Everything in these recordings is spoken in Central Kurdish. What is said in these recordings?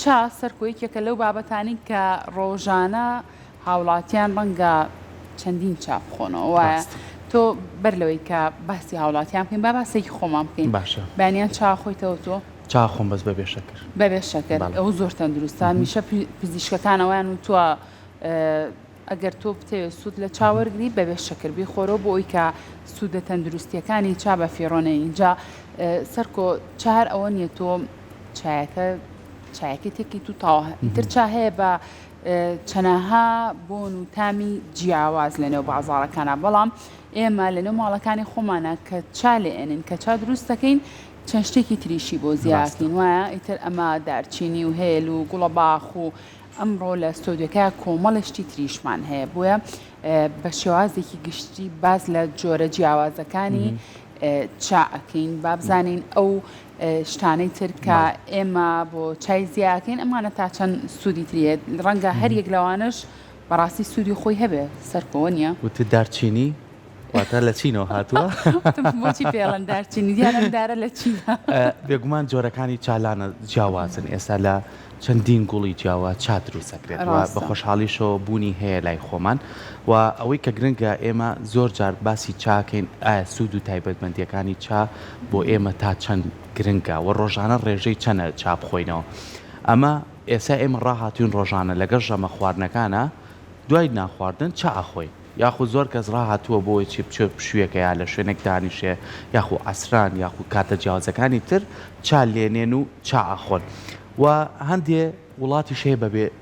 چا سەرکۆیەکێکە لەو بابەتانی کە ڕۆژانە هاوڵاتیان ڕەنگە چەندین چا بخۆنەوە وایە تۆ بەر لەوەی کە باسی هاوڵاتیان بکەین با باسێکی خۆمان بکەین باشە بەیانیان چا خۆیتەوە تۆ چا خۆم بەس بەبێ شەکر بەبێ شەکر ئەو زۆر تەندروستە میشە پزیشکەکانەوەیان و تووە ئەگەر تۆ بتەوێت سوود لە چاوەرگری بەبێ شەکر بیخۆرەوە بۆ ئەوی کە سوودە تەندروستیەکانی چا بە فێڕۆنە اینجا سەرکۆ چار ئەوە نییە تۆ چایەکە تێکی تو تاوە ئیتر چا هەیە بە چەنەها بۆن و تامی جیاواز لەنێو بازاڕەکانە بەڵام ئێمە لەنێو ماڵەکانی خۆمانە کە چا لێنن کە چا دروست دەکەین چەند شتێکی تریشی بۆ زیاتین وایە ئیتر ئەمە دارچینی و هێل و گوڵە باخ و ئەمڕۆ لە ستۆدیۆکە کۆمەڵشتی تریشمان هەیە بۆیە بە شێوازێکی گشتی باز لە جۆرە جیاوازەکانی چا ئەکەین با بزانین ئەو شتانەی تر کە ئێمە بۆ چای زیاکەین ئەمانە تا چەند سوودی ترێت ڕەنگە هەر یەک لەوانش بەڕاستی سوودی خۆی هەبێ سەرکۆوە نییە وتە دارچینی واتە لە چینەوە هاتووە بۆچی پێڵەن دارچینی دیارەمدارە لە چینە بێگومان جۆرەکانی چالانە جیاوازن ئێستا لە چەندین گوڵی جیاوا چا دروست دەکرێت بە خۆشحاڵیشەوە بوونی هەیە لای خۆمان و ئەوەی کە گرنگە ئێمە زۆر جار باسی چاکەین ئایا سوود و تایبەتمەندیەکانی چا بۆ ئێمە تا چەند گرنگە و ڕۆژانە ڕێژەی چەنە چا بخۆینەوە ئەمە ئێستا ئێمە ڕاهاتوین ڕۆژانە لەگەڵ ژەمە خواردنەکانە دوای ناخواردن چا ئەخۆی یاخود زۆر کەس ڕاهاتووە بۆی چی بچێ شوێکە یا لە شوێنێک دانیشێ یاخو ئەسران یاخود کاتە جیاوازەکانی تر چا لێنێن و چا ئەخۆن و هەندێ وڵاتی شەیە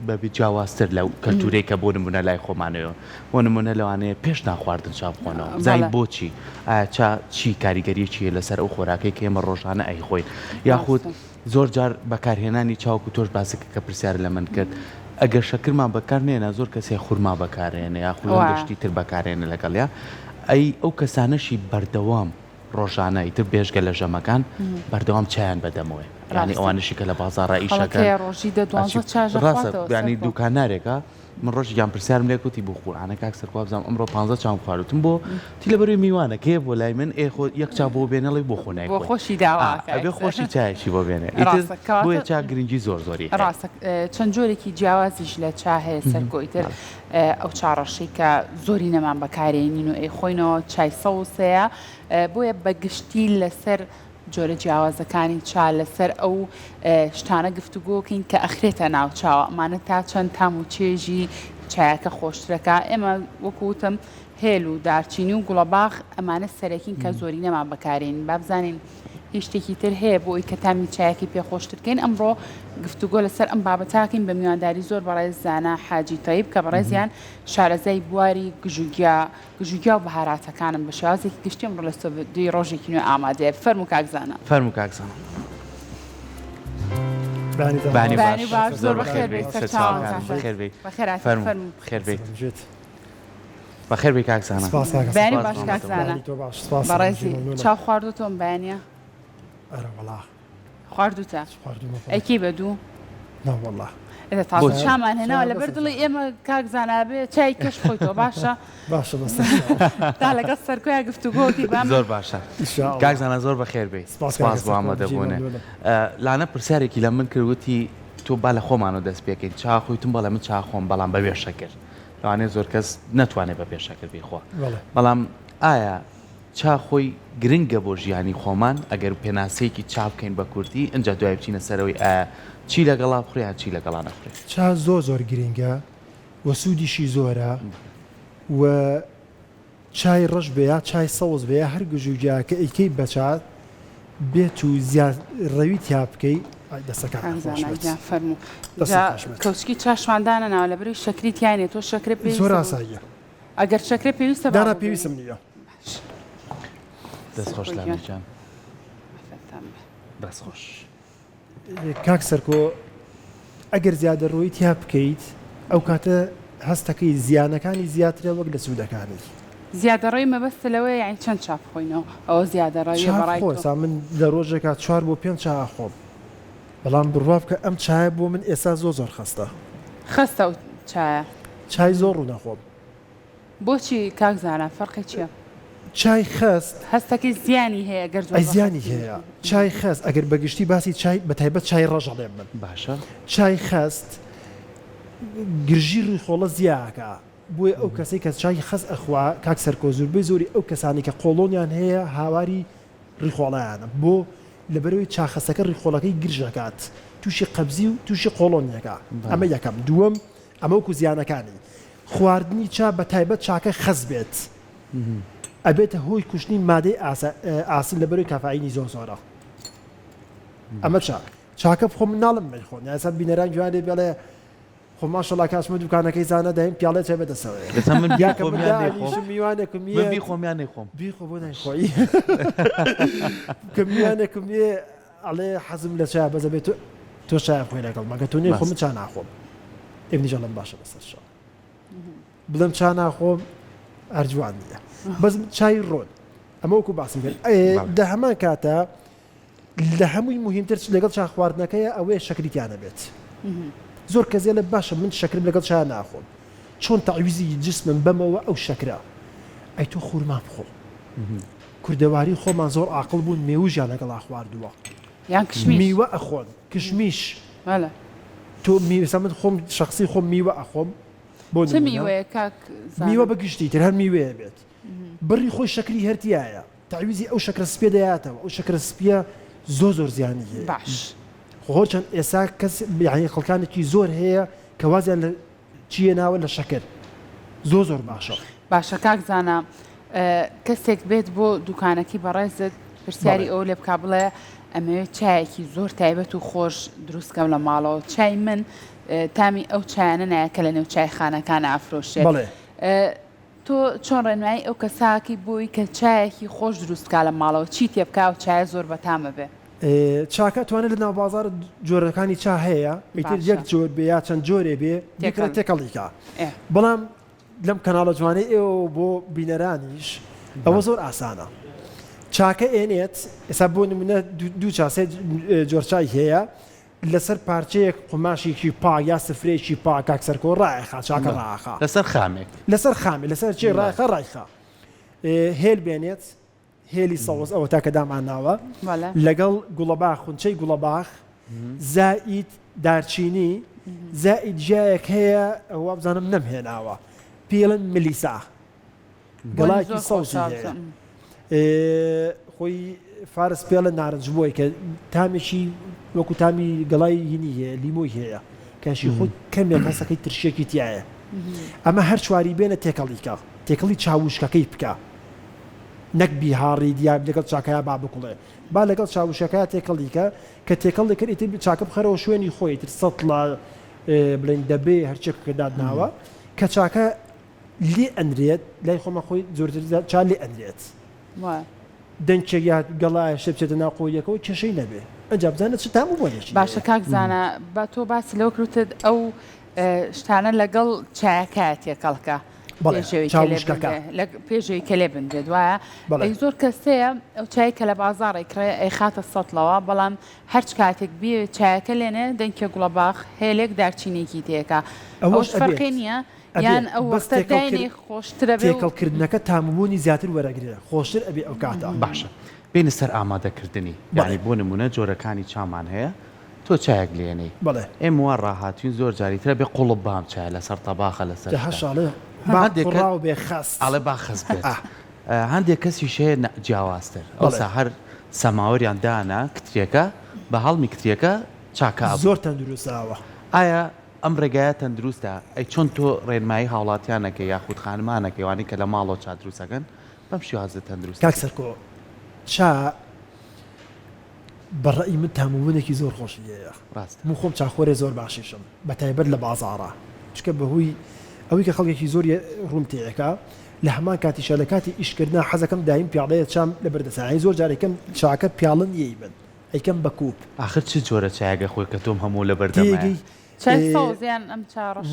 بەبێ جیاوازتر لەو کەلتورەی کە بۆ نمونە لای خۆمانەوە بۆ نمونە لەوانەیە پێش ناخواردن چا بخۆنەوە زین بۆچی ئایا چی کاریگەریەکیە لەسەر ئەو خۆراکەی کە ئێمە ڕۆژانە ئەیخۆین یاخود زۆر جار بەکارهێنانی چاوکو تۆش باسەکە کە پرسیار لە من کرد ئەگەر شەکرمان بەکارنێنە زۆر کەسێ خورما بەکارێنە یاخود گشتی تر بەکارێنە لەگەڵیا ئەی ئەو کەسانەشی بەردەوام ڕۆژانە ئیتر بێژگە لە ژەمەکان بەردەوام چیان بەدەمەوەی ینی ئەوانشی کە لە بازاڕە ئیشەکە ڕاستە ینی دوکانارێکە من ڕۆژ یان پرسیارم لێ کوتی بۆ قورعانە کاک سەرکووا بزانم ئەمڕۆ 15 چاوم خواردوتم بۆ تی لە بەروی میوانە کێ بۆ لای من یەک چا بۆ بێنەڵی بۆ خۆنای بۆ خۆشی داواکە ئەبێ خۆشی چایەکی بۆ بێنێ ئیتر بۆیە چا گرنگی زۆری ڕاستە چەند جۆرێکی جیاوازیش لە چا هەیە سەرکۆیتر ئەو چاڕەشەی کە زۆری نەمان بەکارێنین و ئەیخۆینەوە چای سەوسەیە بۆیە بەگشتی لەسەر جۆرە جیاوازەکانی چا لەسەر ئەو شتانە گفتوگۆکەین کە ئەخرێتە ناو چاوە ئەمانە تا چەند تام و چێژی چایەکە خۆشترەکە ئێمە وەکوتم هێل و دارچینی و گوڵەباغ ئەمانە سەرەکین کە زۆری نەمان بەکارێنین با بزانین هیچ شتێکی تر هەیە بۆ ئەوی کە تامی چایەکی پێخۆشترکەین ئەمڕۆ گفتوگۆ لەسەر ئەم بابەتاکەین بە میوانداری زۆر بەڕێز زانە حاجی تایب کە بەڕێزیان شارەزای بواری گژوگیا و بەهاراتەکانم بە شێوازێکی گشتی ئەمڕۆ لە سۆدی ڕۆژێکی نوێ ئامادەیە فەرموو کاکزانە فەرموو کاکزانە بانی باش زۆر بەخێر بێت خێر بێت بەخێر بێ کاکزانە بانی باش کاکزانە بەڕێزی چاو خواردوتۆم بانیە خواردوتە ئەکی بە دوو ناوەڵڵا تازە شامان هێناوە لە بەر دڵی ئێمە کاکزانە بێ چای کەش خۆیتەوە باشە تا لەگەڵ سەرکۆیان گفتوگۆکی بام زۆر باشە کاکزانە زۆر بەخێر بێ سپاس بۆ ئامادەبوونێ لانە پرسیارێکی لە من کردوتی تۆ با لە خۆمانەوە دەست پێکەین چا خۆیتم بەڵێ من چا خۆم بەڵام بەبێ شەکر لەوانەیە زۆر کەس نەتوانێت بە پێشەکرد بیخوا بەڵام ئایا چا خۆی گرنگە بۆ ژیانی خۆمان ئەگەر پێناسەیەکی چا بکەین بە کوردی ئەنج دوای بچینە سەرەوەی ئایا چی لەگەڵا بخورێ چی لەگەڵا نەخورێت چا زۆر گرنگە و سوودیشی زۆرە و چای ڕەش بەیە چای سەوز بەیە هەر گژوگیاکە ئەیکەی بەچات بێت و زیاد ڕەوی تیا بکەی فەرموو کەوچکی چاشماندانە ناو لە بەروی شەکری تیانێت تۆ شەکرە پێ زۆر ئاساییە ئەگەر شەکرە پێویستە دانا پێویستم نییە دەستخۆش لامیجان دەستخۆش کاک سەرکۆ ئەگەر زیادە ڕۆی تیا بکەیت ئەو کاتە هەستەکەی زیانەکانی زیاترە وەک لە سوودەکانی زیادەڕۆی مەبەستە لەوەی یان چەند چاپ خۆینەوە ئەوە زیادەڕۆی بەڕای من لە ڕۆژێکا 4 بۆ 5 چا خۆم بەڵام بڕوا بکە ئەم چایە بۆ من ئێستا زۆر خستە و چایە چای زۆر ڕوو نەخۆم بۆچی کاکزانە فەرقی چییە؟ چای خست هەستەکەی زیانی هەیە گەر ئەی زیانی هەیە چای خست ئەگەر بەگشتی باسی چای بە تایبەت چای ڕەژەڵێ من باشە چای خست گرژی ڕیخۆڵە زیاکە بۆیە ئەو کەسەی کە چای خست ئەخوا کاک سەرکۆ زۆربەی زۆری ئەو کەسانی کە قۆڵۆنیان هەیە هاواری ڕیخۆڵیانە بۆ لەبەرەوەی چاخەسەکە ڕیخۆڵەکەی گرژەکات تووشی قەبزی و تووشی قۆڵۆنیەکە ئەمە یەکەم دووەم ئەمە وەکو زیانەکانی خواردنی چا بە تایبەت چاکە خەز بێت ئەبێتە هۆی کوشتنی مادەی ئاسن لەبەرەوەی کافاینی زۆر زۆرە ئەمە چاکە بخۆم ناڵم من خۆن یاسا بینەران جوانێ بێڵێ خۆ ماشەڵا کاسمە دوکانەکەی زانە دایم پیاڵێ چێ بەدەسەوەی میوانێک خۆمیان نەیخۆم بیخۆ بۆ نایخۆی کە میوانێکم لێ ئەڵێ حەزم لە چای بەزە بێت تۆ شای خۆی لەگەڵ مەگە تۆ نێ خۆ من چا ناخۆم ئێڤنیژەڵم باشە بەسەر شە بڵم چا ناخۆم ئەرجوان نییە بەس چای ڕۆن ئەمە وەکو باسم کرد لە هەمان کاتە لە هەمووی مهمتر لەگەڵ چا خواردنەکەیە ئەوەیە شەکریتیانە بێت زۆر کەزیە لە باشە من شەکرم لەگەڵ چا ناخۆم چۆن تەعویزی جسمم بەمەوە ئەو شەکرا ئەی تۆ خوورمان بخۆ کوردەواری خۆمان زۆر عاقڵ بوون مێوژیان لەگەڵا خواردووە یان کشمیش میوە ئەخۆن کشمیش تۆ میوە من خۆم شخصی خۆم میوە ئەخۆم بۆ چه میوەیە کاک میوە بەگشتی تر هەر میوەیە بێت بڕی خۆی شەکری هەرتیایە تەعویزی ئەو شەکرە سپێ دەیاتەوە ئەو شەکرە سپیە زۆر زیانی هەیە باش خۆ چەند ئێستا کەس یعنی خەڵکانێکی زۆر هەیە کە وازیان لە چیە ناوە لە شەکر زۆر باشە کاک زانە کەسێک بێت بۆ دوکانەکەی بەڕێزت پرسیاری ئەو لێ بکا بڵێ ئەمەوێت چایەکی زۆر تایبەت و خۆش دروستکەم لە ماڵەوە چای من تامی ئەو چایانە نایە کە لە نێو چایخانەکانە ئافرۆشێت تۆ چۆن ڕێنمایی ئەو کەساکی بووی کە چایەکی خۆش دروستکە لە ماڵەوە چی تێ بکە و چای زۆر بەتامە بێ چاکە توانێت لە ناو بازار جۆرەکانی چا هەیە ئیتر یەک جۆر بێ یا چەند جۆرێ بێ دیکە تێکەڵیکە بەڵام لەم کەناڵە جوانەی ئێوە بۆ بینەرانیش ئەوە زۆر ئاسانە چاکە ئێنێت ئێستا بۆ نمونە دوو چاسێ جۆرچای هەیە لەسەر پارچەیەک قماشێکی پاک یا سفرەیەکی پاک کاک سەرکۆ ڕایخا چاکە ڕاخا لەسەر خامێک لەسەر چێ ڕایخا هێل بێنێت هێلی سەوز ئەوە تاکە دامانناوە لەگەڵ گوڵەباخ خونچەی گوڵەباخ زائید دارچینی زائید ژایەک هەیە ئەوە بزانم نەمهێناوە پێڵن ملیسا گەڵاکی سەوزی هەیە خۆی فارس پێڵە نارنج بۆی کە تامێکی وەکو تامی گەڵای هینی هەیە لیمۆی هەیە کەشی خۆی کەمێک هەسەکەی ترشێکی تایە ئەمە هەر چواری بێنە تێکەڵیکە تێکەڵی چاوشکەکەی بکە نەک بیهاڕی دیاب لەگەڵ چاکەیە با بکوڵێ با لەگەڵ چاوشەکەی تێکەڵیکە کە تێکەڵ دەکرد ئیتر چاکە بخەرەوە شوێنی خۆی تر سەد لە بڵێن دەبێ هەرچێک کردات ناوە کە چاکە لێ ئەندرێت لای خۆمە خۆی زۆرتر چا لێ ئەندرێت دەنگێک یا گەڵایە شێ بچێتە ناو قۆیەکەەوە کێشەی نەبێ ئەنجا بزانێت چ تام بۆنێکی باشە کاک زانە بە تۆ باسی لەوە کروتت ئەو شتانە لەگەڵ چایەکە تێکەڵکە پێشەوەی کە لێ بنرێت وایە ئەی زۆر کەسەیە ئەو چای کە لە بازاڕی کرێ ئەی خاتە سەتڵەوە بەڵام هەرچ کاتێک بێ چایەکە لێنێ دەنگکە گوڵەباخ هێلێک دارچینێکی تێکە ئەوش فەرقی نییە یان ئەو وەستە داینی خۆشترە تێکەڵکردنەکە تامبوونی زیاتر وەرەگرێ خۆشتر ئەبێ ئەو کاتە باشە بینە سەر ئامادەکردنی یعنی بۆ نمونە جۆرەکانی چامان هەیە تۆ چایەک لێنەی ئێمە وا ڕاهاتوین زۆر جاریترە بێ قوڵب بام چای لەسەر تەباخە لەسەر بێ خەس ئەڵێ با خەس بێت هەندێک کەسیش هەیە جیاوازتر ئەوسا هەر سەماوەریان دانا کترێکە بە هەڵمی کترێکە چاکە زۆر تەندروستاوە ئایا ئەم ڕێگایە تەندروستە ئەی چۆن تۆ ڕێنمایی هاوڵاتیانەکە یاخود خانمانەکەوانی کە لە ماڵەوە چا دروستەکەن بەم شێوازە تەندروست کاک سەرکۆ چا بەڕێی من تامبوونێکی زۆر خۆشی هەیە ڕاست من خۆم چاخۆرێ زۆر باشیشم بە تایبەت لە بازاڕە چکە بەهۆی ئەوەی کە خەڵکێکی زۆر ڕوون تێیەکە لە هەمان کاتیشە لە کاتی ئیشکردنا حەزەکەم دایم پیاڵەیە چام لە بەردەسانی زۆر جارێکم چاکە پیاڵن یەی بن ئەیکەم بە کووب آخر چ جۆرە چایەگە خۆی کە تۆم هەموو لە بەردەمە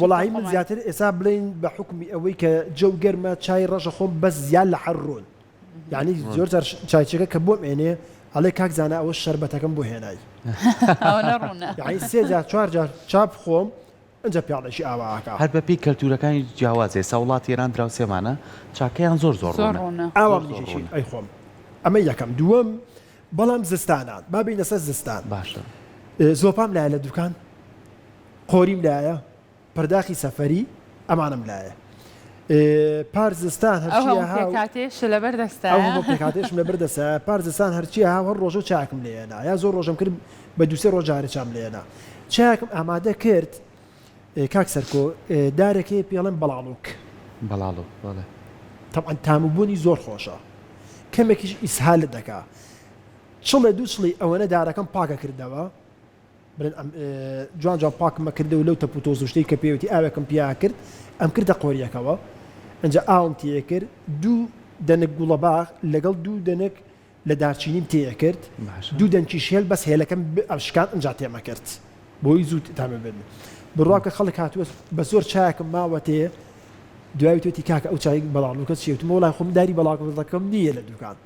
وڵی من زیاتر ئێسا بڵین بە حکمی ئەوەی کە جەو گەرمە چای ڕەشە خۆم بەس زیان لە حەڕۆن یعنی زۆر چایچەکە کە بۆم ئێنێ ئەڵێ کاک زانە ئەوە شەربەتەکەم بۆ هێنای یعنی 3 جار 4 جار چاپ خۆم ئەنجە پیاڵێکی ئاواکە هەر بەپی کەلتورەکانی جیاوازێ سەوڵات ئێران دراوسێمانە چاکەیان زۆر زۆر ڕۆنە ئاوام نیژێشین ئەی خۆم ئەمە یەکەم دووەم بەڵام زستانان با بینە سەر زستان باشە زۆپام لایە لە دوکان قۆریم لایە پەرداخی سەفەری ئەمانم لایە پارزستان هەرچیاتێش لە بەردەستاتێشم لە بەردەسە پارزستان هەرچی ها هەر ڕۆژە چاکم لێنا یا زۆر ڕۆژم کرد بە دووسێ ڕۆژارە چام لێنا چاکم ئامادە کرد کاک سەرکۆ دارێکی پێڵێن بەڵاڵوک طبعا تامبوونی زۆر خۆشە کەمێکیش ئیسهال دەکا چڵێ دوو چڵی ئەوەنە دارەکەم پاکە کردەوە جوان پاکمە کردەوە لەو تەپوتۆز و شتەی کە پێوتی ئاوێکم پیا کرد ئەم کردە قۆریەکەوە ئەنجە ئاوم تێ کرد دوو دەنک گوڵەباغ لەگەڵ دوو دەنک لە دارچینیم تێ کرد دوو دەنکی شێل بەس هێلەکەم ئەشکان ئەنجا تێمە کرد بۆی زوو تامە بن بڕواکە خەڵک هاتووە بە زۆر چاکم ماوە تێ دوای توێتی کاکە ئەو چای بەڵاڵوکە چێتم وڵای خۆم داری بەڵاڵەکەم نییە لە دوکان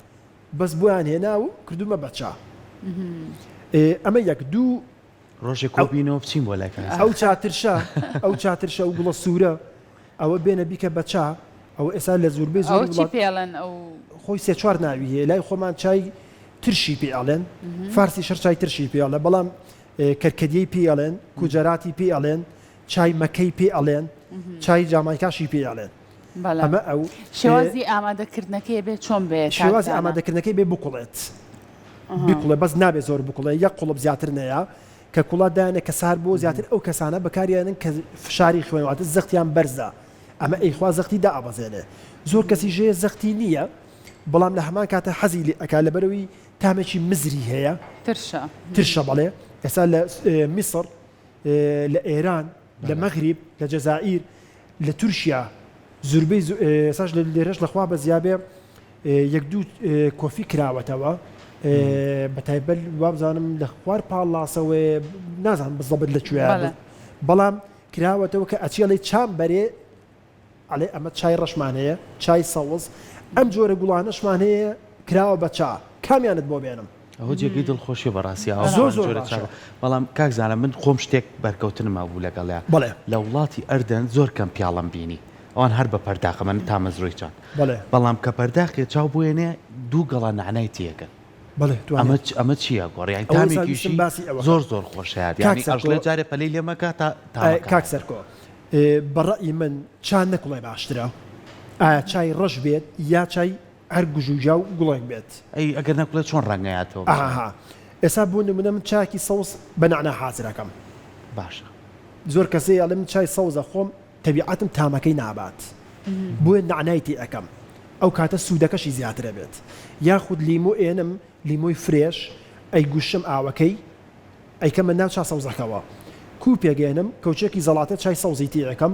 بەس بۆیان هێنا و کردومە بەچا ئەمە یەک دوو ڕۆژێک کۆبینەوە بچین بۆ لایکە ئەو چاترشە و گوڵە سوورە ئەوە بێنە بیکە بەچا ئەو ئێستا لە زۆربەی زۆر پێڵێن ئەو خۆی سێ چوار ناوی هەیە لای خۆمان چای ترشی پێڵێن فارسی شەر چای ترشی پێڵێ بەڵام کەرکەدیەی پێڵێن کوجەراتی پێڵێن چای مەکەی پێڵێن چای جامایکاشی پێڵێن ئەمە ئەو شێوازی ئامادەکردنەکەی بێ چۆن بێ شێوازی ئامادەکردنەکەی بێ بکوڵێت بکوڵێ بەس نابێت زۆر بکوڵێ یەک قوڵب زیاتر نەیە کە کوڵات دایانە کە سار بۆ زیاتر ئەو کەسانە بەکاریانن کە فشاری خوێنواتە زەختیان بەرزە ئەمە ئەیخوا زەختی دا ئەبەزێنێ زۆر کەسی ژێ زەختی نییە بەڵام لە هەمان کاتە حەزی لێ ئەکا لەبەرەوەی تامێکی مزری هەیە ترشە بەڵێ ئێستا لە میسر لە ئێران لە مەغریب لە جەزائیر لە تورکیا زوربەی ئێساش لە لێرەش لەخوا بە زیابێ یەک دوو کۆفی کراوەتەوە بەتایبەت وابزانم لە خوار پاڵاسەوە نازانم بزەبت لەکوێ بەڵام کراوەتەوە کە ئەچێڵی چام بەرێ ئەڵێ ئەمە چای ڕەشمان هەیە چای سەوز ئەم جۆرە گوڵانەشمان هەیە کراوە بە چا کامیانت بۆ بێنم ئەوە جێگەی دڵخۆشی بەڕاستی زۆر بەڵام کاکزانە من خۆم شتێک بەرکەوتنم مابوو لەگەڵیان لە وڵاتی ئەردەن زۆر کەم پیاڵم بینی ئەوان هەر بە پەرداخە من تامەزڕۆی چان بەڵام کە پەرداخێ چاو بۆێنێ دوو گەڵا نعنای تێکە ئەمە چییە گۆڕیان تامێکیشی زۆر خۆشیار یعنی جارێ پەلەی لێمەکە تا کاک سەرکۆ بەڕەئی من چان نەکوڵێ باشترە ئایا چای ڕەش بێت یا چای هەر گوژوجا و گوڵێک بێت ئەی ئەگەر نەکوڵێت چۆن ڕەنگایەتەوە ئێستا بوو نمونە من چاکی سەوز بە نەعنا حازرەکەم باشە زۆر کەسەی ئەڵێ من چای سەوزە خۆم تەبیعەتم تامەکەی نابات بۆیە نەعنای تێ ئەەکەم ئەو کاتە سوودەکەشی زیاترە بێت یاخود لیمۆ ئێنم لیمۆی فرێش ئەی گوشم ئاوەکەی ئەیکەمە ناو چا سەوزەکەەوە کو پێگەێنم کەوچێکی زەڵاتە چای سەوزی تێەکەم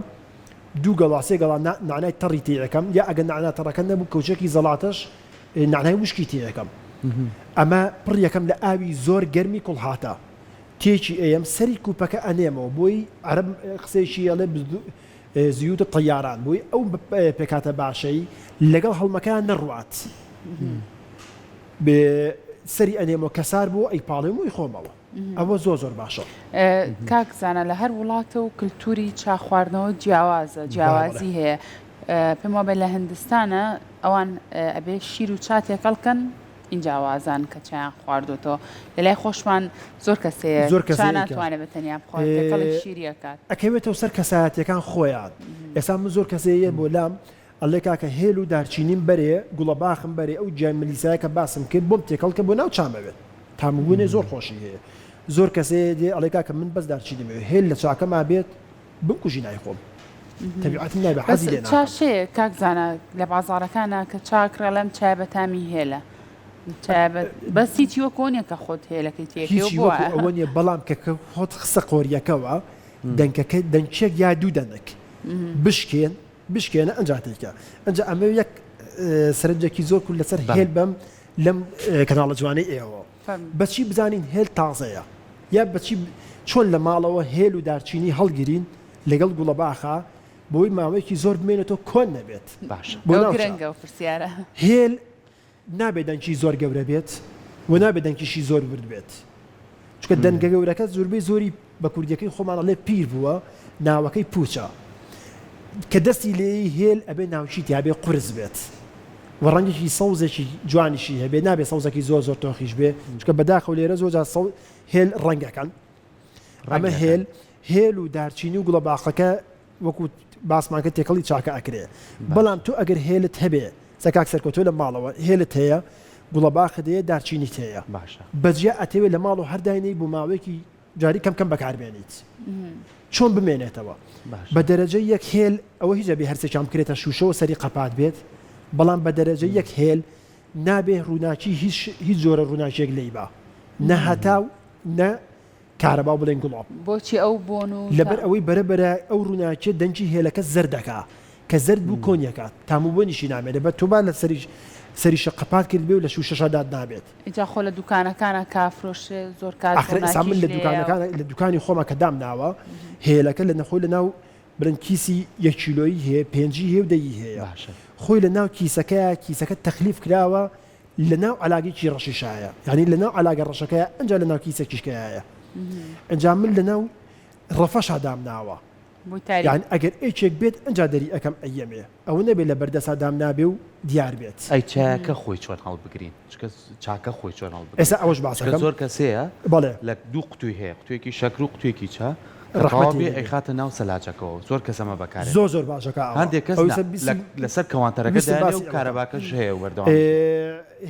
دوو گەڵاسێ گەڵا نعنای تەڕی تێەکەم یا ئەگەر نعنا تەڕەکە نەبوو کەوچێکی زەڵاتەش نعنای وشکی تێەکەم ئەمە پڕ یەکەم لە ئاوی زۆر گەرمی کوڵهاتە تێکی ئەم سەری کوپەکە ئەنێمەوە بۆی عەرب قسەیشی ئەڵێ زیوتە تەیاران بووی ئەو پێکاتە باشەی لەگەڵ هەڵمەکەیان نەڕوات بێ سەری ئەنێمەوە کەسار بوو ئەی پاڵێم وی خۆمەوە ئەوە زۆر باشە کاکزانە لە هەر وڵاتە و کللتوری چاخواردنەوە جیاوازی هەیە پێم وابێت لە هندستانە ئەوان ئەبێ شیر و چاتێکەڵکەن ئینجاوازان کە چیان خواردوتەوە لەلای خۆشمان زۆر کەسەیە ناتوانێت بەتەنیا بخۆێت شیریەکات ئەکەوێتەوە سەر کەسایەتەکان خۆیان ئێستا من زۆر کەسەیە بۆ لام ئەڵێ کاکە هێل و دارچینیم بەرێ گوڵە باخم بەرێ ئەو جای ملیسایە کە باسم کرد بۆم تێکەڵکە بۆ ناو چامەوێت تامبوونێ زۆر خۆشی هەیە زۆر کەسەیە دێ ئەڵێ کاکە من بەس دارچینیمەوێ هێل لە چاکەما بێت بمکوژی نایخۆم تەبیعەتی نایبە حەزی لێ ناکەم چاشەیە کاکزانە لە بازاڕەکانە کە چاکرە لەم چای بەتامی هێلە بەسی چیوە کۆنیەکە خۆت هێلەکەی ئەوە نیە بەڵام کە خۆت خسە قۆریەکەەوە دەنگەکە دەنگچێک یا دوو دەنک بشکێنە ئەنجاتێکە ئەنج ئەمە یەک سەرنجێکی زۆر کورد لەسەر هێل بەم لەم کەناڵە جوانەی ئێوە بەچی بزانین هێل تازەیە یا بەچی چۆن لە ماڵەوە هێل و دارچینی هەڵگیرین لەگەڵ گوڵە باخە بۆی ماوەیەکی زۆر بمێنێتەوە کۆن نەبێت پرسیارە هێل نابێت دەنگی زۆر گەورە بێت و نابێت دەنگیشی زۆر ورد بێت چکە دەنگە گەورەکە زۆربەی زۆری بە کوردیەکەی خۆمانەڵێ پیر بووە ناوەکەی پوچە کە دەستی لێ هێل ئەبێ ناوچی تیابێ قورس بێت و ڕەنگێکی سەوزێکی جوانیشی هەبێ نابێت سەوزێکی زۆر زۆر تۆخیش بێ چکە بەداخەو لێرە زۆر هێل ڕەنگەکەن ئەمە هێل و دارچینی و گوڵەباخەکە وەکو باسمان کرد تێکەڵی چاکە ئەکرێ بەڵام تۆ ئەگەر هێلت هەبێ سەکاک سەرکۆ تۆ لە ماڵەوە هێلت هەیە گوڵەباخت هەیە دارچینی هەیە بەجیا ئەتەوێت لە ماڵ و هەرداینەی بۆ ماوەیەکی جاری کەم بەکاربێنیت چۆن بمێنێتەوە بە دەرەجە یەک هێل ئەوە هیچ بێ هەرسێکیان بکرێتە شوشەوە سەری قەپات بێت بەڵام بە دەرەجە یەک هێل نابێ ڕووناکی هیچ زۆرە ڕووناکێک لێی بە نە هەتاو نە کارەبا بڵێن گوڵاب بۆچی ئەو بۆن و لەبەر ئەوەی بەرەبەرە ئەو ڕووناکێ دەنجی هێلەکە زەردەکە کە زرد بوو کۆنیەکات تاموبوونیشی نامێنێت بە تۆ با لە سەریشە قەپات کرد بێ و لە شوشەشادات نابێت ئیجا خۆ لە دوکانەکانە کافرۆشێ زۆر کار من لە دوکانەکان لە دوکانی خۆمە کە دام ناوە هێلەکە لە نەخۆی لە ناو برن کیسی 1 کیلۆیی هەیە 5 هەیە و 10 هەیە خۆی لە ناو کیسەکە تەخلیف کراوە لە ناو علاگێکی ڕەشیشایە یعنی لە ناو علاگە ڕەشەکەیە ئەنجا لە ناو کیسەکیشکایە ئەنجام من لە ناو ڕەفەشا دام ناوە یعنی ئەگەر ئەیچێک بێت ئەنجا دەری ئەەکەم ئەیەمێ ئەوە نەبێت لە بەردەسا دام نابێ و دیار بێت ئەی چاکە خۆی چۆن هەڵبگرین چاکە خۆی چۆن هەڵبگرین ئێستا ئەوەش باسەکەم زۆر کەسەیە بەڵێ لە دوو قوتوی هەیە قوتوێکی شەکر و قوتوێکی چا ڕەحمەتی ئەی خاتە ناو سەلاجەکەەوە زۆر کەسەمە بەکارێت زۆر باشەکە هەندێک کەس لەسەر کەوانتەرەکە دانێ و کارەباکەش هەیە وەردەوام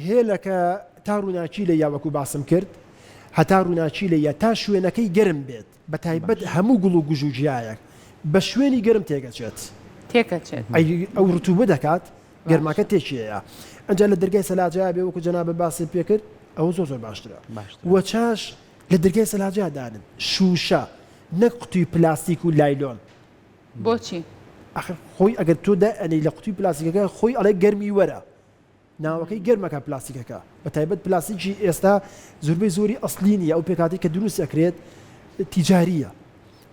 هێلەکە تا ڕووناچی لە یاوەکو باسم کرد هەتا ڕووناچی لە یا تا شوێنەکەی گەرم بێت بە تایبەت هەموو گوڵ و گوژوجیایەک بە شوێنی گەرم تێگەچێت ئەو ڕتوبە دەکات گەرماکە تێکیەیە ئەنجا لە دەرگای سەلاجیا بێ وەکو جەنابە باسی پێکرد ئەوە زۆر باشترە وە چاش لە دەرگای سەلاجیا دانن شوشە نەک قوتوی پلاستیک و لایلۆن بۆچی خۆی ئەگەر تۆ دائەنی لە قوتوی پلاستیکەکە خۆی ئەڵێ گەرمی وەرە ناوەکەی گەرمەکە پلاستیکەکە بە تایبەت پلاستیکی ئێستا زۆربەی زۆری ئەسلی نیە ئەو پێکاتی کە دروست ئەکرێت تیجاریە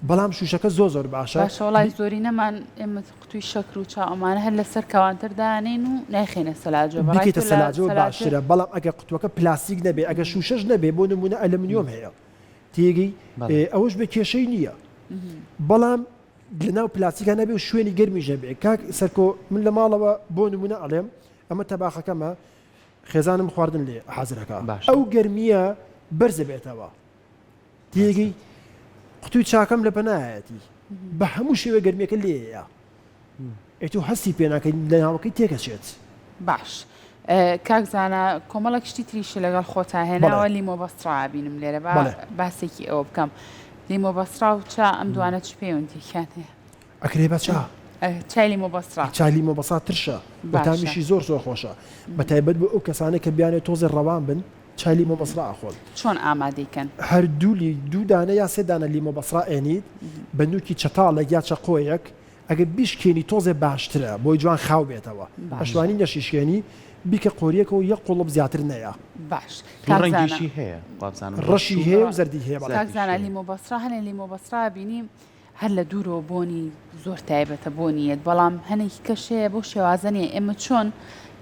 بەڵام شوشەکە زۆر باشە وڵای زۆری نەمان ئێمە قوتوی شەکر و چا ئەمانە هەر لەسەر کەوانتر دانێن و نایخێنە سەلاجۆ بکەیتە سەلاجەوە باشترە بەڵام ئەگە قوتوەکە پلاستیک نەبێ ئەگە شوشەش نەبێ بۆ نمونە ئەلمنیۆم هەیە تێگەی ئەوەش بە کێشەی نییە بەڵام لەناو پلاستیکە نەبێ و شوێنی گەرمی ژەبێ کاک سەرکۆ من لە ماڵەوە بۆ نمونە ئەڵێم ئەمە تەباخەکەمە خێزانم خواردن لێ حەزرەکە ئەو گەرمیە بەرزە بێتەوە تێگەی قوتوی چاکەم لە پەنایەتی بە هەموو شێوە گەرمیەکە لێیە ئەیتۆ هەستی پێناکەی لە ناوەکەی تێکەچێت باش کاکزانە کۆمەڵە کشتی تریشە لەگەڵ خۆتا هێناوە لیمۆ بەسترا بینم لێرە باسێکی ئەوە بکەم لیمۆ بەسترا و چا ئەم دوانە چ پەیوەندییان هەیە ئەکرێ بە چا چای لیمۆ بەسترا چای لیمۆ بەسا ترشە بەتامیشی زۆر خۆشە بە تایبەت بۆ ئەو کەسانە کە بیانێت تۆزێ ڕەوان بن چای لیمۆ بەسرا ئەخۆن چۆن ئامادەیکەن هەر دوو دانە یا سێ دانە لیمۆ بەسرا ئێنیت بە نوکی چەتاڵێک یا چەقۆیەک ئەگە بیشکێنی تۆزێ باشترە بۆی جوان خاو بێتەوە ئەشوانی نەشیشکێنی بیکە قۆریەکەەوە یەک قوڵب زیاتر نەیە باش ڕەنگیشی هەیە ڕەشی هەیە و زەردی هەیە کاکزانە لیمۆ بەسرا هەنێ لیمۆ بەسرا بینیم هەر لە دوورەوە بۆنی زۆر تایبەتە بۆنیەت بەڵام هەنێکی کەشەیە بۆ شێوازنێ ئێمە چۆن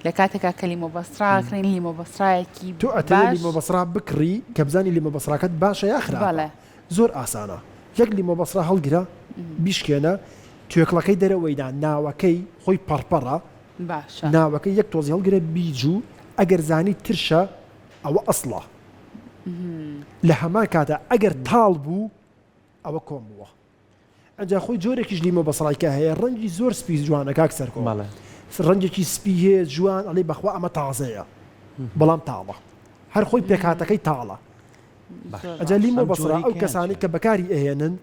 لە کاتێکا کە لیمۆ بەستراکرین لیمۆ بەسترایەکی تۆ ئەتەوێت لیمۆ بەسرا بکڕی کە بزانی لیمۆ بەسراکەت باشە یا خراپە زۆر ئاسانە یەک لیمۆ بەسرا هەڵگرە بیشکێنە توێکڵەکەی دەرەوەیدا ناوەکەی خۆی پەڕپەڕە باشە ناوەکەی یەک تۆزی هەڵگرە بیجوو ئەگەر زانی ترشە ئەوە ئەسڵە لە هەمان کاتە ئەگەر تاڵ بوو ئەوە کۆم بووە ئەنجا خۆی جۆرێکیش لیمۆ بەسڕایکە هەیە ڕەنگی زۆر سپی جوانە کاک سەرکۆ ڕەنگێکی سپی هەیە جوان ئەڵێ بەخوا ئەمە تازەیە بەڵام تاڵە هەر خۆی پێکاتەکەی تاڵە ئەجا لیمۆ بەسڕا ئەو کەسانی کە بەکاری ئەهێنن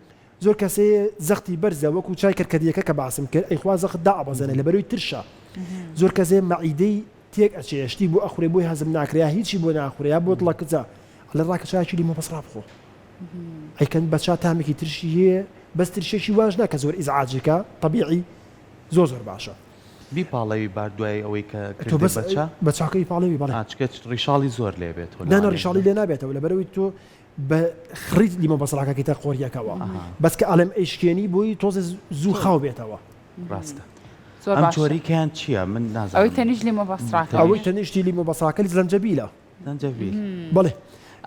زۆر کەسەیە زەختی بەرزە وەکو چای کەرکەدیەکە کە باسم کرد ئەیخوا زەخت دائەبەزێنێ لەبەروی ترشە زۆر کەسێ مەعیدەی تێک ئەچێشتی بۆ ئەخورێ بۆی هەزم ناکریا هیچی بۆ ناخورەیە بۆ دڵە کچە لە ڕاکە چایکی لیمۆ بەسڕا بخۆ ئەیکەن بە چا تامێکی ترشی هەیە بەس ترشێکی واژ ناکە زۆر ئیزعاجەکە طبیعی زۆر زۆر باشە بیپاڵەوی باردوای ئەوەی کە بە چاکەی پاڵەوی بەڵێ ڕیشاڵی زۆر لێ بێت نانە ڕیشاڵی لێ نابێتەوە لەبەرەوەی تۆ بە خریت لیمۆ بەسڕاکەکەیتە قۆریەکەەوە بەس کە ئەڵێم ئەیشکێنی بۆی تۆزە زوو خاو بێتەوە ڕاستە ئەم جۆریکیان چییە من نازانم ئەوەی تەنیشت لیمۆ بەسڕاکە ئەوەی تەنیشتی لیمۆ بەسڕاکە زەنجەبیلە زەنجەبیل بەڵێ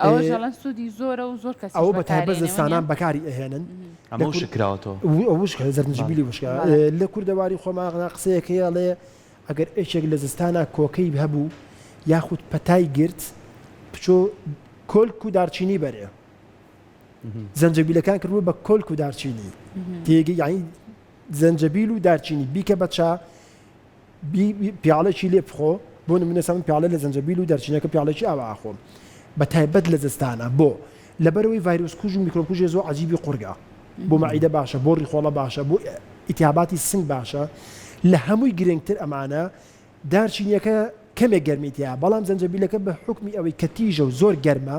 ئەوە ژەڵەن سوودی زۆرە و زۆر کەس ئەوە بە تایبەت زستانان بەکاری ئەهێنن ئەمە شکراوەتەوە وشکە زەرنجبیلی وشکە لە کوردەواری خۆماغنا قسەیەکەیەڵێ ئەگەر ئێشێک لە زستانە کۆکەی هەبوو یاخود پەتای گرت بچۆ کۆلک و دارچینی بەرێ زەنجەبیلەکان کردبوو بە کۆلک و دارچینی تێگەی یعنی زەنجەبیل و دارچینی بیکە بەچا پیاڵێکی لێ بخۆ بۆ نمونەسەمن پیاڵە لە زەنجەبیل و دەرچینەکە پیاڵێکی ئاوا ئاخۆم بە تایبەت لە زستانە بۆ لەبەرەوەی ڤایرۆس کوژ و میکرۆکوژێ زۆر عەجیبی قورگە بۆ مەعیدە باشە بۆ ڕیخۆڵە باشە بۆ ئیتیاباتی سنگ باشە لە هەمووی گرنگتر ئەمانە دارچینیەکە کەمێک گەرمیتیە بەڵام زەنجەبیلەکە بە حکمی ئەوەی کە تیژە و زۆر گەرمە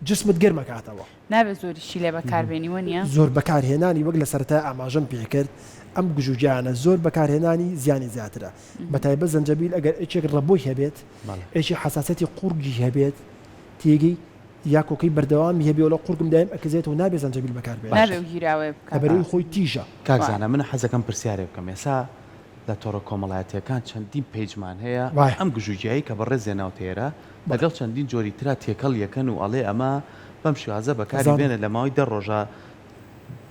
جسمت گەرمەکاتەوە نابێت زۆریشی لێ بەکاربێنیوە نیە زۆر بەکارهێنانی وەک لە سەرەتا ئاماژەم پێکرد ئەم گژوجیانە زۆر بەکارهێنانی زیانی زیاترە بە تایبەت زەنجەبیل ئەگەر ئەچێک ڕەبۆی هەبێت ئەشی حساسەتی قورگی هەبێت تێگەی یا کۆکەی بەردەوامی هەبێ وڵە قورگم دایم ئەکەزێت و نابێت زەنجەبیل بەکاربێت لەبەرەوەی خۆی تیژە کاکزانە من حەزەکەم پرسیارێ بکەم ێسا لە تۆڕە کۆمەڵایەتیەکان چەندین پێیجمان هەیە ئەم گژوجیایی کە بەڕێزێناو تێرە لەگەڵ چەندین جۆری ترا تێکەڵ یەکەن و ئەڵێ ئەمە بەم شێوازە بەکاری بێنێت لە ماوەی 10 ڕۆژە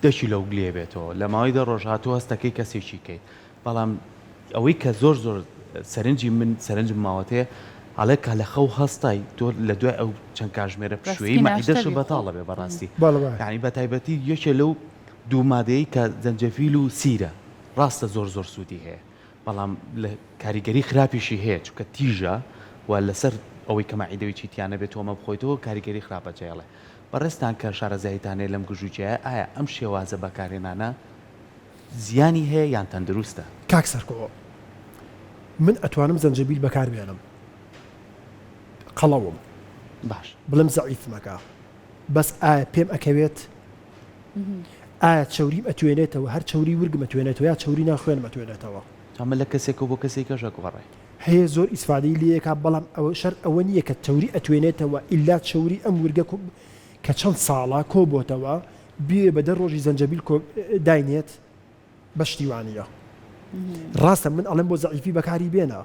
دەشی لەو گلێ بێتەوە لە ماوەی 10 ڕۆژ هاتووە هەستەکەی کەسێکی کەیت بەڵام ئەوەی کە زۆر سەرنجی من سەرنجم ماوەتەیە ئەڵێ کە لە خەو هەستای تۆ لە دوای ئەو چەند کاژمێرە پشوێی مەعیدەش بەتاڵە بێ بەڕاستی یعنی بە تایبەتی یەکێ لەو دوو مادەیەی کە زەنجەفیل و سیرە ڕاستە زۆر سوودی هەیە بەڵام لە کاریگەری خراپیشی هەیە چونکە تیژە و لەسەر ئەوەی کە مەعیدەوەی چیتیانە بێت تۆمە بخۆیتەوە کاریگەری خراپە جێڵێ بەڕێستان کە شارەزاییتانەیە لەم گژوجیایە ئایا ئەم شێوازە بەکارهێنانە زیانی هەیە یان تەندروستە کاک سەرکۆ من ئەتوانم زەنجەبیل بەکاربێنم قەڵەوم باش بڵم زەعیف مەکە بەس ئایا پێم ئەکەوێت ئایا چەوریم ئەتوێنێتەوە هەر چەوری ورگم ئەتوێنێتەوە یا چەوری ناخوێنم ئەتوێنێتەوە ئەمە لە کەسێکە بۆ کەسێک کەژە گوڕێ هەیە زۆر ئیسفادەی لەیەکا بەڵام ئەوە شەر ئەوە نییە کە چەوری ئەتوێنێتەوە ئیلا چەوری ئەم ورگە کە چەند ساڵە کۆبۆتەوە بێ بە 10 ڕۆژی زەنجەبیل داینێت بە شتیوانیە ڕاستە من ئەڵێم بۆ زەعیفی بەکاری بێنە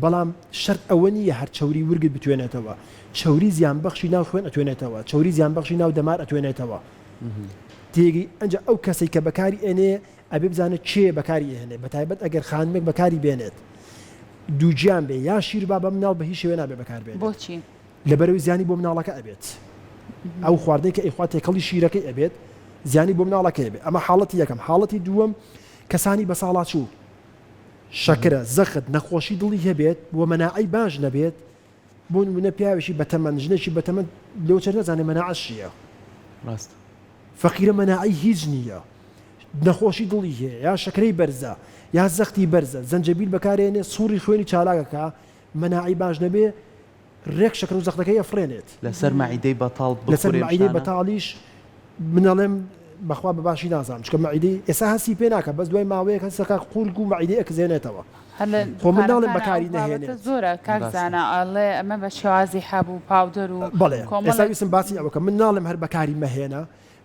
بەڵام شەرت ئەوە نییە هەر چەوری ورگت بتوێنێتەوە چەوری زیانبەخشی ناو خوێن ئەتوێنێتەوە چەوری زیانبەخشی ناو دەمار ئەتوێنێتەوە تێگەی ئەنجا ئەو کەسێک کە بەکاری ئێنێ ئەبێ بزانێت چێ بەکاری ئێنێ بە تایبەت ئەگەر خانمێک بەکاری بێنێت دووجیان بێ یا شیر با بە مناڵ بە هیچ شوێ نابێ بەکاربێت بۆچی لەبەرەوەی زیانی بۆ مناڵەکە ئەبێت ئەو خواردەی کە ئیخوا تێکەڵی شیرەکەی ئەبێت زیانی بۆ مناڵەکە ئەبێت ئەمە حاڵەتی یەکەم حاڵەتی دووەم کەسانی بە ساڵاچوو شەکرە زەخت نەخۆشی دڵی هەبێت بۆ مەناعی باش نەبێت بۆ نمونە پیاوێکی بەتەمەن ژنێکی بەتەمەن لەو چەر نەزانێ مەناعەت چییە ڕاست فەقیرە مەناعی هیچ نییە نەخۆشی دڵی هەیە یا شەکرەی بەرزە یا زەختی بەرزە زەنجەبیل بەکارێنێ سووری خوێنی چالاکەکە مەناعی باش نەبێ ڕێک شەکر و زەختەکەی ئەفرێنێت لەسەر مەعیدەی بەتاڵ لەسەر مەعیدەی بەتاڵیش منەڵێم بەخوا بەباشی نازانم چکە مەعیدەی ئێستا هەستی پێ ناکە بەس دوای ماوەیەک هەستەکە قورگ و مەعیدەی ئەکزێنێتەوە خۆ منداڵم بەکاری نەهێنێت زۆرە کاکزانە ئەڵێ ئەمە بە شێوازی حەبوو پاودەر و بەڵێ ئێستا ویسم باسی ئەوەکە من ناڵم هەر بەکاری مەهێنە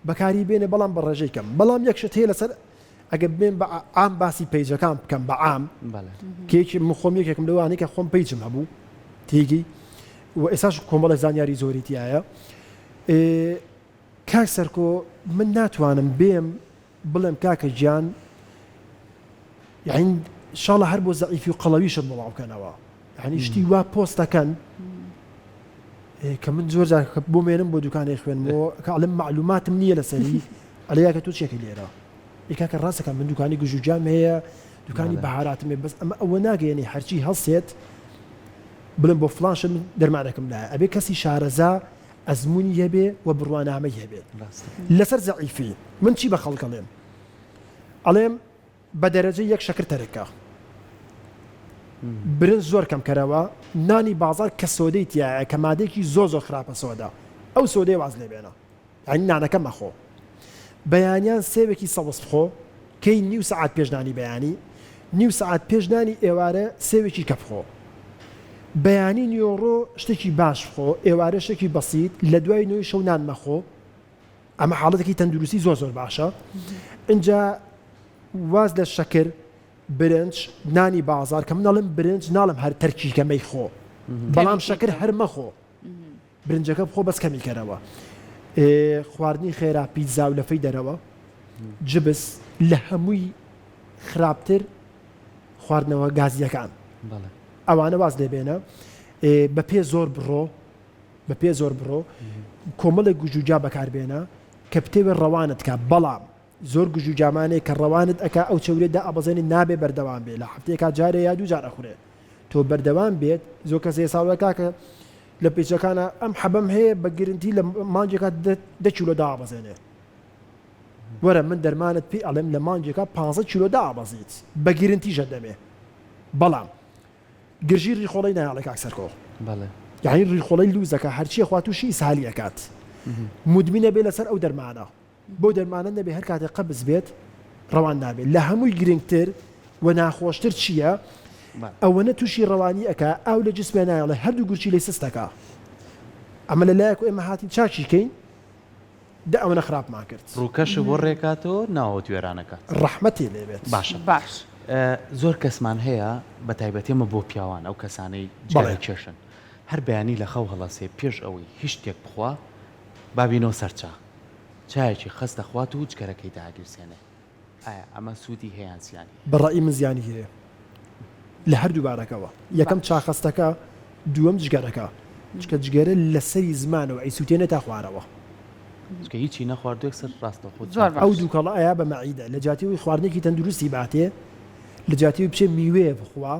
بەکاری بێنێ بەڵام بە ڕێژەی کەم بەڵام یەکشت هەیە لەسەر ئەگە بێن بە ئام باسی پەیجەکان بکەم بە عام کێکی من خۆم یەکێکم لەوانەیە کە خۆم پەیجم هەبوو تێگی و ئێساش کۆمەڵە زانیاری زۆری تایە کاک سەرکۆ من ناتوانم بێم بڵێم کاکە گیان یعنی شاڵە هەر بۆ زەعیفی و قەڵەویشت بڵاو بکەنەوە یعنی شتی وا پۆستەکەن کە من زۆر جار بۆ مێنم بۆ دوکانێک خوێنمەوە کە ئەڵێم معلوماتم نییە لەسەری ئەڵێ کە تۆ چێکی لێرە ئێکاکە ڕاستەکە من دوکانی گژوجام هەیە دوکانی بەهاراتم هەیە بەس ئەمە ئەوە ناگەێنێ هەرچی هەڵسێت بڵێم بۆ فڵانش دەرمانەکەم لایە ئەبێ کەسی شارەزا ئەزمموی هەبێ و بڕوانامەی هەبێت لەسەر زەعیفی من چی بە خەڵکەڵێم ئەڵێم بە دەرەجە یەک شەکر تەرەکە برنج زۆر کەم کەرەوە نانی بازار کە سۆدەی تایە کە مادێکی زۆر خراپە سۆدا ئەو سۆدەی واز لێ بێنە یعنی نانەکە مەخۆ بەیانیان سێوێکی سەوس بخۆ کەی نیو سەعات پێشنانی بەیانی نیو سەعات پێشنانی ئێوارە سێوێکی کە بخۆ بەیانی نیۆڕۆ شتێکی باش بخۆ ئێوارە شتێکی بەسیت لە دوای نوێی شەو نان مەخۆ ئەمە حاڵەتێکی تەندروستی زۆر باشە اینجا واز لە شەکر برنج نانی بازار کە منەڵم برنج ناڵم هەر تەرکیکەمەی خۆ بەڵام شەکر هەر مەخۆ برنجەکە بخۆ بەس کەمی کەرەوە خواردنی خێرا پیتزا و لەفەی دەرەوە جبس لە هەمووی خراپتر خواردنەوە گازیەکان ئەوانە واز لێبێنە بە پێ زۆر بڕۆ کۆمەڵێک گوژوجا بەکاربێنە کە پتێوە ڕەوانت کە بەڵام زۆر گوژوجامانێک کە ڕەوانت ئەکا ئەو چەورێدا ئەبەزێنی نابێ بەردەوام بێ لە هەفتەیەکا جارێ یا دوو جار ئەخورێ تۆ بەردەوام بێت زۆر کەسێ ساڵەکە کە لە پێچەکانە ئەم حەبەم هەیە بە گرنتی لە مانجێکە 10 کیلۆ دابەزێنێ وەرە من دەرمانت پێ ئەڵێم لە مانجێکە 15 کیلۆ دابەزیت بە گرنتیژە دەمێ بەڵام گرژی ڕیخۆڵی نایاڵێک ئاکسەرکۆ یعنی ڕیخۆڵی لوزەکە هەرچیە خوا تووشی ئیسهالی ئەکات مدمینە بێ لەسەر ئەو دەرمانە بۆ دەرمانە نەبێ هەر کاتێک قەبز بێت ڕەوان نابێت لە هەمووی گرنگتر و ناخۆشتر چییە ئەوەنە تووشی ڕەوانی ئەکا ئەو لە جسمێ نایڵێ هەردوو گورچی لەی سستەکە ئەمە لە لایەک و ئێمە هاتی چاچیکەین دا ئەوەنە خراپمان کرد ڕووکەش بۆ ڕێکاتەوە ناوە توێرانەکات ڕەحمەتی لێبێت باش زۆر کەسمان هەیە بە تایبەتێمە بۆ پیاوان ئەو کەسانەی جاڵی کێشن هەر بەیانی لە خەو هەڵەسێ پێش ئەوەی هیچ شتێک بخوا بابینەوە سەرچا چایەکی خستە خوات و جگەرەکەی داگیرسێنێ ئایا ئەمە سوودی هەیەیان زیانی بەڕای من زیانی هەیە لە هەردوو بارەکەەوە یەکەم چاخستەکە دووەم جگەرەکە چکە جگەرە لەسەری زمانەوە ئەیسووتێنە تا خوارەوە چکە هیچی نەخواردوێک سەر ڕاستە خۆ ئەو دووکەڵە ئایا بە مەعیدە لە جاتیەوەی خواردنێکی تەندروستی باتێ لە جاتیەوەی بچێ میوەیە بخوا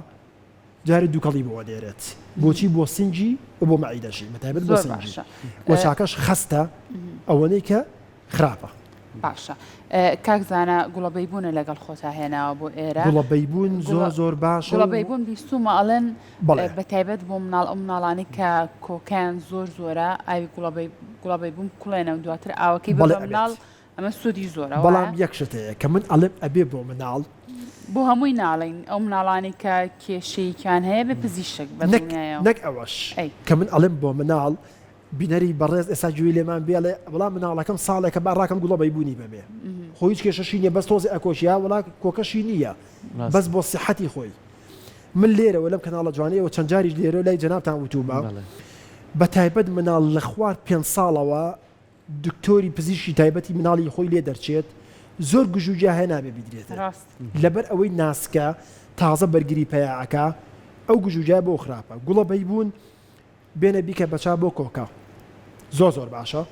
جارە دووکەڵی بۆ دێرێت بۆچی بۆ سنجی و بۆ مەعیدەشی مەتایبەت بۆ سنجی وە چاکەش خستە ئەوەنەی کە خراپە باشە کاکزانە گوڵەبەی بوونە لەگەڵ خۆتا هێناوە بۆ ئێرە گوڵەبەی بوون زۆر باشە گوڵەبەی بوون بیستومە ئەڵێن بە تایبەت بۆ مناڵ ئەو مناڵانی کە کۆکیان زۆرە ئاوی گوڵەبەی بوون کوڵێنە و دواتر ئاوەکەی بە مناڵ ئەمە سوودی زۆرە بەڵام یەک شتەیە کە من ئەڵێم ئەبێ بۆ مناڵ بۆ هەمووی ناڵین ئەو مناڵانی کە کێشەیەکیان هەیە بە پزیشک بەدنیایەوە نەک ئەوەش کە من ئەڵێم بۆ مناڵ بینەری بەڕێز ئێستا گوێی لێمان بێڵێ وڵام مناڵەکەم ساڵێکە باڕاکەم گوڵەبەی بوونی بەبێ خۆ هیچ کێشەشی نییە بەس تۆزی ئەکۆشیا وڵا کۆکەشی نییە بەس بۆ سیحەتی خۆی من لێرەوە لەم کەناڵە جوانەیەوە چەند جاریش لێرە لای جەنابتان وتومە بە تایبەت مناڵ لە خوار 5 ساڵەوە دکتۆری پزیشکی تایبەتی مناڵی خۆی لێ دەرچێت زۆر گژوجیا هەیە نابێ بیدرێتە لەبەر ئەوەی ناسکە تازە بەرگری پەیاعەکە ئەو گژوجای بۆ خراپە گوڵەبەی بوون بێنە بیکە بەچا بۆ کۆکە زۆر باشە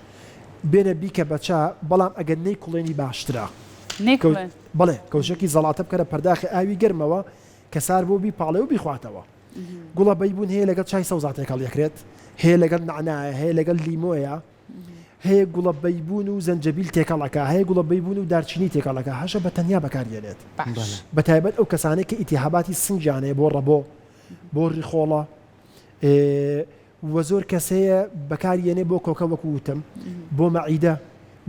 بێنە بیکە بەچا بەڵام ئەگەر نەی کوڵێنی باشترە بڵێ کەوشێکی زەڵاتە بکەرە پەرداخی ئاوی گەرمەوە کە سار بۆ بی پاڵێ و بیخواتەوە گوڵەبەی بوون هەیە لەگەڵ چای سەوزاتێکەڵ یەکرێت هەیە لەگەڵ نعنایە هەیە لەگەڵ لیمۆیە هەیە گوڵەبەی بوون و زەنجەبیل تێکەڵەکە هەیە گوڵەبەی بوون و دارچینی تێکەڵەکە هەشە بە تەنیا بەکارێنێت بە تایبەت ئەو کەسانێک کە ئیتیهاباتی سنجانەیە بۆ ڕەبۆ بۆ ڕیخۆڵە وە زۆر کەسەیە بەکارێنێ بۆ کۆکە وەکووتم بۆ مەعیدە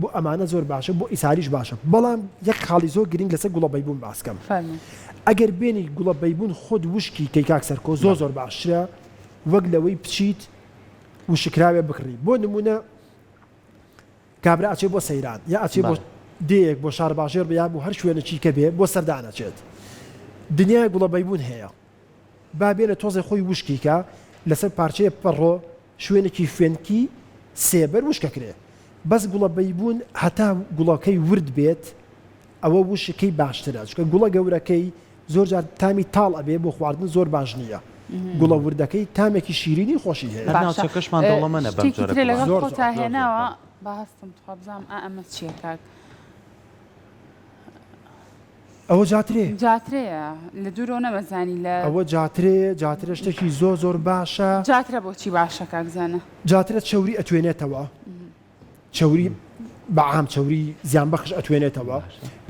بۆ ئەمانە زۆر باشە بۆ ئیساریش باشە بەڵام یەک خاڵی زۆر گرنگ لەسەر گوڵەبەی بوون باسکەم ئەگەر بێنی گوڵەبەی بوون خۆت وشکی کەیکاک سەرکۆ زۆر باشترە وەک لەوەی بچیت وشکراوێ بکڕی بۆ نمونە کابرا ئەچێ بۆ سەیران یا ئەچێ بۆ دەیەک بۆ شار باشێر بیا بۆ هەر شوێنە چیکە بێ بۆ سەردانەچێت دنیای گوڵەبەی بوون هەیە با بێنە تۆزێ خۆی وشکیکە لەسەر پارچەیە پەڕۆ شوێنێکی فێنکی سێبەر وشکەکرێ بەس گوڵەبەی بوون هەتا گوڵەکەی ورد بێت ئەوە وشەکەی باشترە چکە گوڵە گەورەکەی زۆر جار تامی تاڵ ئەبێ بۆ خواردن زۆر باش نییە گوڵە وردەکەی تامێکی شیرینی خۆشی هەیە ناوچەکەشمان دەوڵەمەنە بەم جۆرە لەگەڵ خۆتا هێناوە بەهستم خۆبزانم ئەمە چیە کاک ئەوە جاترەیە لە دوورۆ نەمەزانی لە ئەوە جاترە شتێکی زۆر باشە جاترە بۆچی باشە کاکزانە جاترە چەوری ئەتوێنێتەوە چەوری بەعام چەوری زیان بەخش ئەتوێنێتەوە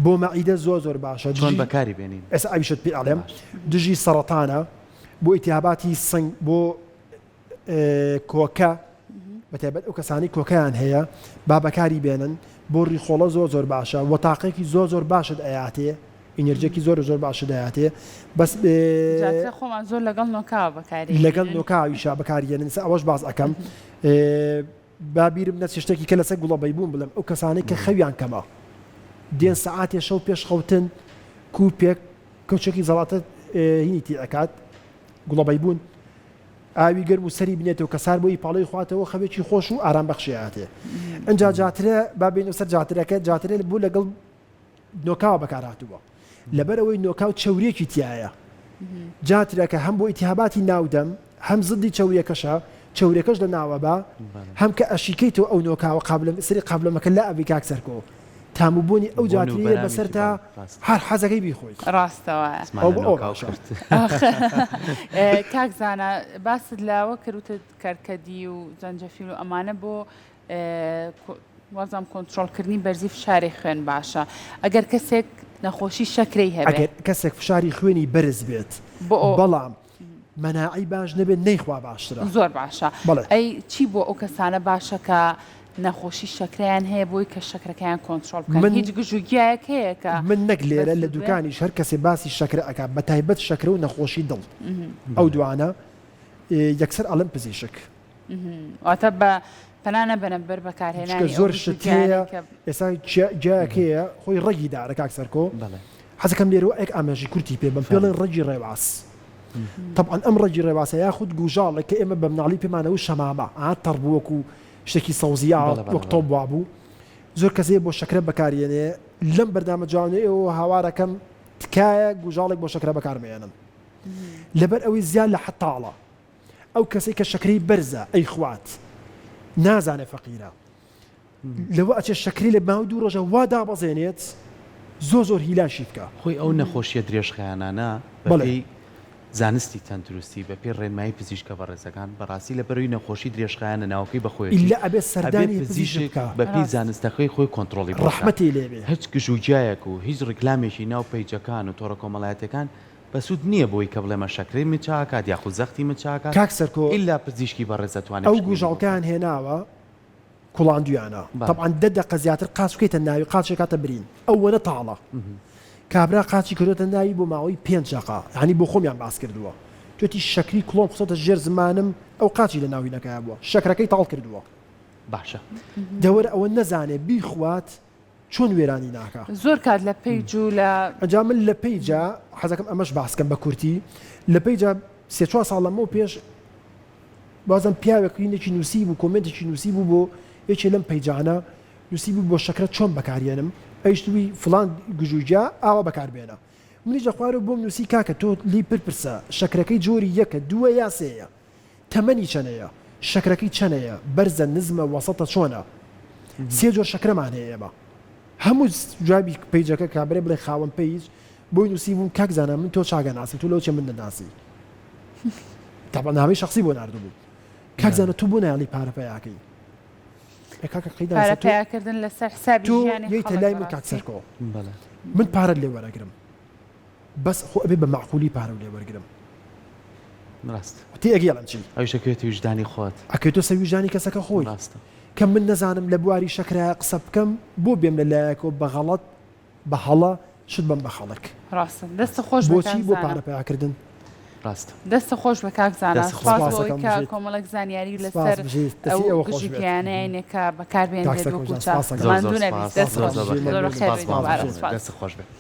بۆ مەعیدە زۆر باشە چۆن بەکاری بێنین ئێستا ئەویشت پێ ئەڵێم دژی سەرەتانە بۆ ئیتیهاباتی سنگ بۆ کۆکە بەتایبەت ئەو کەسانی کۆکەیان هەیە با بەکاری بێنن بۆ ڕیخۆڵە زۆر باشە وەتاقێکی زۆر باشت ئەیاتێ ئینەرژێکی زۆر باشە دەیاتێ بەس خۆمان زۆر لەگەڵ نۆکاوە بەکاری لەگەڵ نۆکاویشا بەکارێنن ئەوەش باز ئەەکەم بابیرم نەچ شتێکی کە لەسەر گوڵەبەی بوون بڵێم ئەو کەسانەی کە خەویان کەمە دێن سەعاتێ شەو پێش خەوتن کوپێک کەوچێکی زەڵاتە هینی تی ئەکات گوڵەبەی بوون ئاوی گەرم و سەری بنێتەوە کە سار بۆی پاڵی خواتەوە خەوێکی خۆش و ئارام بەخشیاتێ ئەجا جاترە با بینە سەر جاترەکە جاترێ بوو لەگەڵ نۆکاوە بەکارهاتووە لەبەرەوەی نۆکاو چەورێکی تایە جاترەکە هەم بۆ ئیتیهاباتی ناودەم هەم زدی چەوریەکەشە چەورێکەش لە ناوە بە هەم کە ئەشیکەیتەوە ئەو نۆکاوە سری قابلمەکە لا ئەوی کاکسەرکۆ تاموبوونی ئەو جاتریە بەسەر تا هەر حەزەکەی بیخۆیت ڕاستەوە کاکزانە باست لاوە کردوتە کەرکەدی و زەنجەفیل و ئەمانە بۆ وازام کۆنتترۆلکردنی بەرزی فشاری خوێن باشە ئەگەر کەسێک نەخۆشی شەکرەی هەبێت کەسێک فشاری خوێنی بەرز بێت بەڵام مەناعی باش نەبێت نەیخوا باشترە زۆر باشە ئەی چی بۆ ئەو کەسانە باشە کە نەخۆشی شەکریان هەیە بۆی کە شەکرەکەیان کۆنتترۆل بکەن هیچ گژوگیایەک هەیە کە من نەک لێرە لە دوکانیش هەر کەسێ باسی شەکرە ئەکا بە تایبەت شەکرە و نەخۆشی دڵ ئەو دوانە یەکسەر ئەڵم پزیشک واتە بە پەنانە بەنەبەر بەکارهێنانی زۆر شتەیە ئێستا جایەکەیە خۆی ڕێگی دارە کاکسەرکۆ حەزەکەم لێرەوە ئەک ئاماژی کورتی پێ بم پێڵێن ڕێگی ڕێواس طبعا ئەم ڕێگی ڕێواسە یاخود گوژاڵێک کە ئێمە بە مناڵی پێمانەوە شەمامە تەڕبووەک و شتێکی سەوزیا وەکتۆب وابوو زۆر کەسێ بۆ شەکرە بەکارێنێ لەم بەردامە جوانەیەوە هاوارەکەم تکایە گوژاڵێک بۆ شەکرە بەکارمێنن لەبەر ئەوەی زیاد لە حەتاڵە ئەو کەسێک کە شەکرەی بەرزە ئەی خوات نازانێ فەقیرە لەوە ئەچێ شەکری لە ماوەی دوو ڕۆژە وا دابەزێنێت زۆر هیلاشی بکە خۆی ئەو نەخۆشیە درێژخایانانە بەڵێ زانستی تەندروستی بە پێ ڕێنمایی پزیشکە بەڕێزەکان بەڕاستی لە بەروی نەخۆشی درێژخایانە ناوەکەی بەخۆی لە ئەبێ سەردانی پزیشک بەپی زانستەکەی خۆی کۆنتترۆلی ڕەحمەتی لێبێ هیچ گژوجایەک و هیچ ڕیکلامێکی ناو پەیجەکان و تۆڕە کۆمەڵایەتەکان بەسوود نییە بۆی کە بڵێمە شەکرەی مچاکات یاخود زەختی مچاکات کاکسەرکۆ ئیلا پزیشکی بەڕێزەتوانێت ئەو گوژاڵکان هێناوە کوڵاندویانە طبعا دەدەقە زیاتر قاچ بکەیتە ناوی قاچێکاتە برین ئەو وەنە تاڵە کابرا قاچی کردوتە ناوی بۆ ماوەی 5 دقیقە ینی بۆ خۆمیان باس کردووە توێتی شەکری کڵۆم قسەتە ژێر زمانم ئەو قاچی لە ناوی نەکای بووە شەکرەکەی تاڵ کردووە باشە دەوەرە ئەوە نەزانێ بیخوات چۆن وێرانی ناکە زۆر کات لە پەیج و لە ئەنجا من لە پەیجا حەزەکەم ئەمەش باسکەم بە کورتی لە پەیجا 3-4 ساڵ لەمەوە پێش بازم پیاوێکینێکی نووسی بوو کۆمنتێکی نووسی بوو بۆ یەکێ لەم پەیجانە نووسی بوو بۆ شەکرە چۆن بەکارێنم ئەیشتوی فلان گژوجا ئاوا بەکاربێنە منی جەخوارە بۆم نووسی کاکە تۆ لی پرپرسە شەکرەکەی جۆری یەکە دووە یا سێیە تەمەنی چەنەیە شەکرەکەی چەنەیە بەرزە نزمە وەسەتە چۆنە سێ جۆر شەکرەمان هەیە ئێمە هەموو جوابی پەیجەکە کابرێ بڵێ خاوەن پەیج بۆی نووسی بووم کاک زانە من تۆ چاگە ناسم تۆ لەو چێ من نەناسی تاپە ناوەی شخصی بۆ ناردوو بوو کاک زانە تو بۆ نایڵی پارەپەیاکەی پارەپەیاکردن لەسەر حسابی ژیانی یەیتە لای من کاکسەرکۆ من پارەت لێ وەرەگرم بەس خۆ ئەبێ بە معقولی پارە لێ وەرگرم ڕاست تی ئەگەڵم چی ئەوشەکەوێتی وجدانی خۆت ئەکەی تۆ سەویژانی کەسەکە خۆی ڕاستە کە من نەزانم لە بواری شەکرە قسە بکەم بۆ بێم لەلایەکەوە بە غەڵەت بە هەڵە شت بم بە خەڵک ڕاستە دەستە خۆش بۆچی بۆ پارەپەیاکردن ڕاستە دەستە خۆش بە کاکزانە کە کۆمەڵک زانیاری لەسەر ئەو گژوگیانەیەکە بەکاربێنێت وەکو چاس ماندوو نەبیست دەست خۆش بێت